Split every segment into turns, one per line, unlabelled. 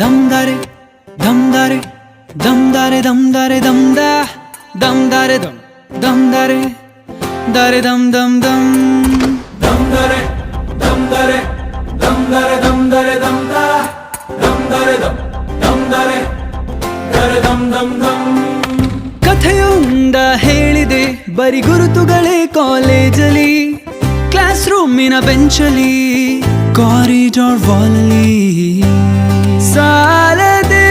Damdare, damdare, damdare, damdare, damda, damdare, damdare, dare, dam, dam, dam.
damdare damdare damdare damdare damda damdare damdare dare dam dam dam
ಕಥೆಯೊಂದ ಹೇಳಿದೆ ಬರಿ ಗುರುತುಗಳೇ ಕಾಲೇಜಲ್ಲಿ, class ರೂಮಿನ ಬೆಂಚಲ್ಲಿ, corridor ವಾಲಲ್ಲಿ ಸಾಲದೆ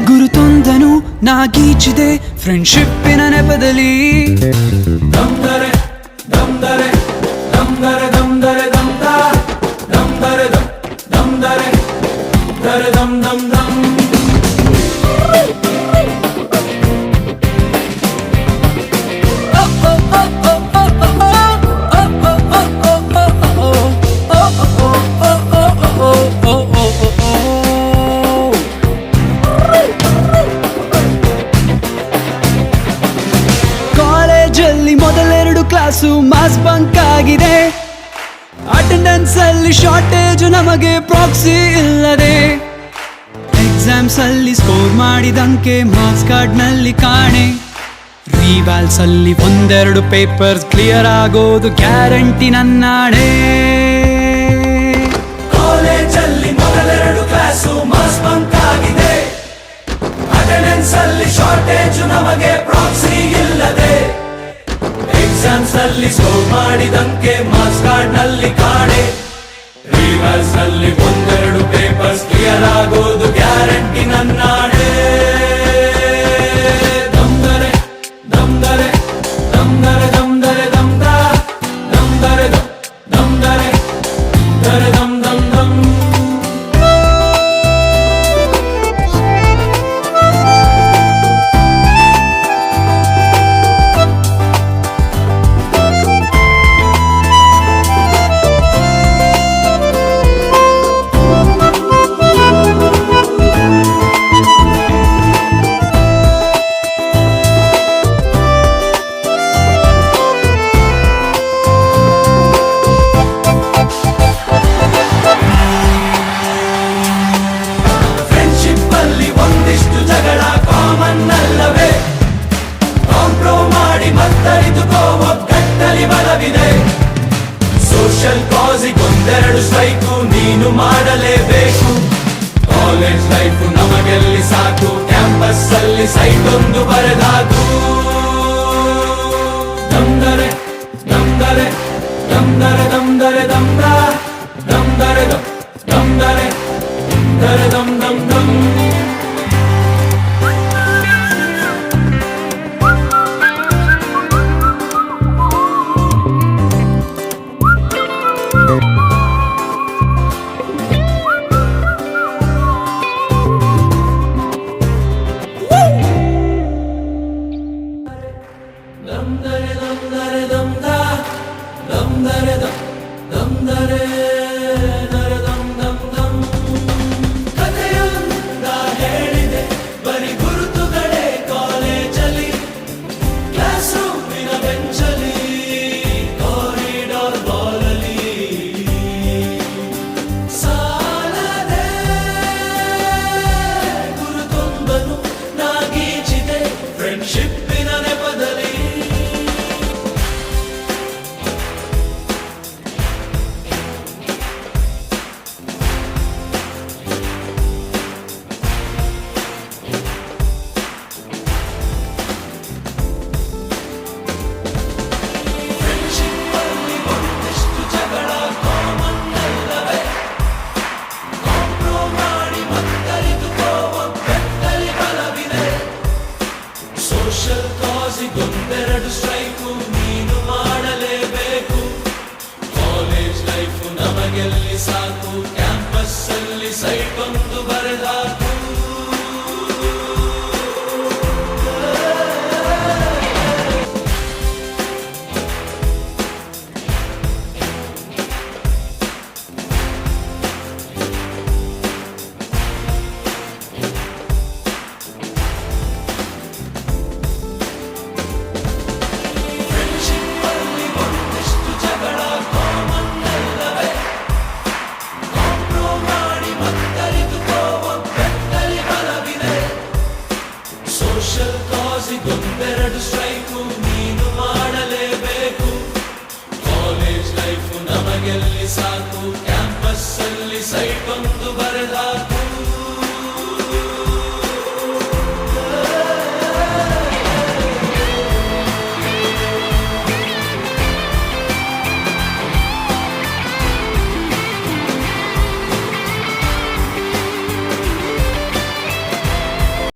ಗುರುತೊಂದನು ನಾಗೀಚಿದೆ ಫ್ರೆಂಡ್ಶಿಪ್ಪಿನ ನೆಪದಲ್ಲಿ.
damdare damdare damdare damdare damda damdare damdare dare dam dam dam
ಕಾಲೇಜಲ್ಲಿ ಮೊದಲೆರಡು class mass bunk ಆಗಿದೆ, attendance ಅಲ್ಲಿ ಶಾರ್ಟೇಜ್ ನಮಗೆ ಪ್ರಾಕ್ಸಿ ಇಲ್ಲದೆ, ಎಕ್ಸಾಮ್ಸ್ ಅಲ್ಲಿ ಸ್ಕೋರ್ ಮಾಡಿದಂಕೆ ಮಾರ್ಕ್ಸ್ ಕಾರ್ಡ್ ನಲ್ಲಿ ಕಾಣೆ, ರಿವ್ಯಾಲ್ಸ್ ಅಲ್ಲಿ ಒಂದೆರಡು ಪೇಪರ್ಸ್ ಕ್ಲಿಯರ್ ಆಗೋದು ಗ್ಯಾರಂಟಿ ನನ್ನಾಣೆ.
ಕಾಲೇಜಲ್ಲಿ ಮೊದಲೆರಡು ಕ್ಲಾಸು ಮಾಸ್ ಬಂಕ್ ಆಗಿದೆ, ಅಟೆಂಡೆನ್ಸ್ ಅಲ್ಲಿ ಶಾರ್ಟೇಜ್ ನಮಗೆ ಪ್ರಾಕ್ಸಿ ಇಲ್ಲದೆ, ಎಕ್ಸಾಮ್ಸ್ ಅಲ್ಲಿ ಸ್ಕೋರ್ ಮಾಡಿದಂಕೆ ಮಾರ್ಕ್ಸ್ ಕಾರ್ಡ್ ನಲ್ಲಿ ಕಾಣೆ, ರಿವರ್ಸ್ ನಲ್ಲಿ ಒಂದೆರಡು ಪೇಪರ್ಸ್ ಕ್ಲಿಯರ್ ಆಗೋದು guarantee ನನ್ನಾಣೆ. damdare damdare damdare damdare damda damdare damdare dare dam dam dam social ಕಾಸಿಗೊಂದೆರಡು ಸ್ಟ್ರೈಕು ನೀನು ಮಾಡಲೇಬೇಕು, ಕಾಲೇಜ್ ಲೈಫ್ ನಮಗೆಲ್ಲಿ ಸಾಕು, ಕ್ಯಾಂಪಸ್ ಅಲ್ಲಿ ಸೈಟ್ ಒಂದು ಬರೆದಾಕು. damdare damdare damdare damdare damda damdare damdare